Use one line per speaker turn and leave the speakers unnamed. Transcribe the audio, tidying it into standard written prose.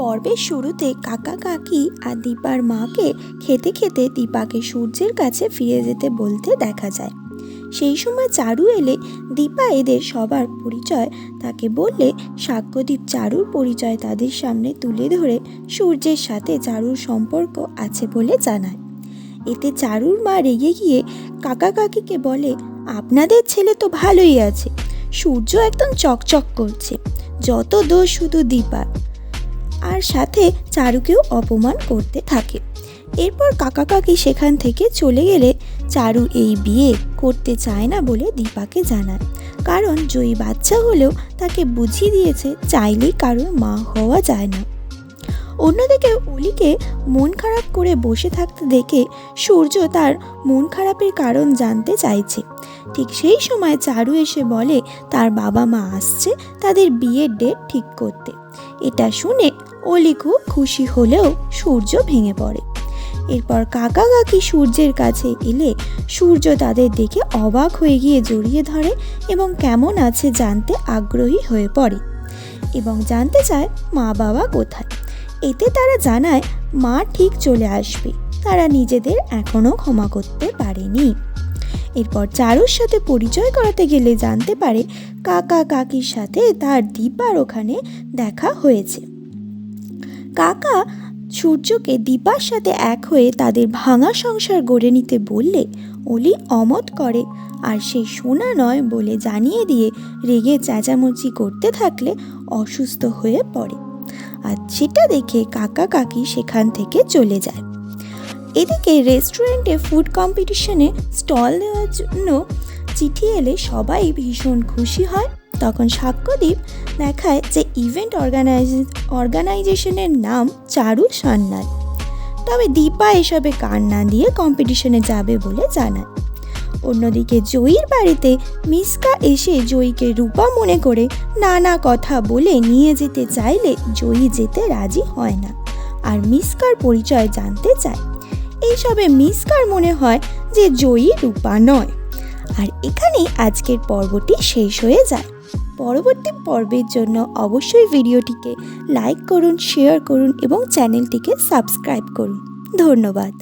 পর্বের শুরুতে কাকা কাকি আর দীপার মাকে খেতে খেতে দীপাকে সূর্যের কাছে ফিরে যেতে বলতে দেখা যায়। সেই সময় চারু এলে দীপা এদের সবার পরিচয় তাকে বললে সাক্ষ্যদীপ চারুর পরিচয় তাদের সামনে তুলে ধরে সূর্যের সাথে চারুর সম্পর্ক আছে বলে জানায়। এতে চারুর মা রেগে গিয়ে কাকা কাকিকে বলে, আপনাদের ছেলে তো ভালোই আছে, সূর্য একদম চকচক করছে, যত দোষ শুধু দীপার। আর সাথে চারুকেও অপমান করতে থাকে। এরপর কাকা কাকি সেখান থেকে চলে গেলে চারু এই বিয়ে করতে চায় না বলে দীপাকে জানায়, কারণ জয়ী বাচ্চা হলেও তাকে বুঝিয়ে দিয়েছে চাইলেই কারোর মা হওয়া যায় না। অন্যদিকে অলিকে মন খারাপ করে বসে থাকতে দেখে সূর্য তার মন খারাপের কারণ জানতে চাইছে। ঠিক সেই সময় চারু এসে বলে তার বাবা মা আসছে তাদের বিয়ের ডেট ঠিক করতে। এটা শুনে অলি খুব খুশি হলেও সূর্য ভেঙে পড়ে। এরপর কাকা কাকি সূর্যের কাছে এলে সূর্য তাদের দেখে অবাক হয়ে গিয়ে জড়িয়ে ধরে এবং কেমন আছে জানতে আগ্রহী হয়ে পড়ে এবং জানতে চায় মা বাবা কোথায়। এতে তারা জানায় মা ঠিক চলে আসবে, তারা নিজেদের এখনও ক্ষমা করতে পারেনি। এরপর চারুর সাথে পরিচয় করাতে গেলে জানতে পারে কাকা কাকির সাথে তার দীপার ওখানে দেখা হয়েছে। কাকা সূর্যকে দীপার সাথে এক হয়ে তাদের ভাঙা সংসার গড়ে নিতে বললে অলি অমত করে, আর সে শোনা নয় বলে জানিয়ে দিয়ে রেগে চেঁচামেচি করতে থাকলে অসুস্থ হয়ে পড়ে। আর সেটা দেখে কাকা কাকি সেখান থেকে চলে যায়। এদিকে রেস্টুরেন্টে ফুড কম্পিটিশনে স্টল দেওয়ার জন্য চিঠি এলে সবাই ভীষণ খুশি হয়। তখন সাক্ষ্যদীপ দেখায় যে ইভেন্ট অর্গানাইজেশনের নাম চারু সান্যাল। তবে দীপা এসবে কান না দিয়ে কম্পিটিশনে যাবে বলে জানায়। অন্যদিকে জয়ীর বাড়িতে মিসকা এসে জয়ীকে রূপা মনে করে নানা কথা বলে নিয়ে যেতে চাইলে জয়ী যেতে রাজি হয় না আর মিসকার পরিচয় জানতে চায়। এইসবে মিসকার মনে হয় যে জয়ী রূপা নয়। আর এখানেই আজকের পর্বটি শেষ হয়ে যায়। পরবর্তী পর্বের জন্য অবশ্যই ভিডিওটিকে লাইক করুন, শেয়ার করুন এবং চ্যানেলটিকে সাবস্ক্রাইব করুন। ধন্যবাদ।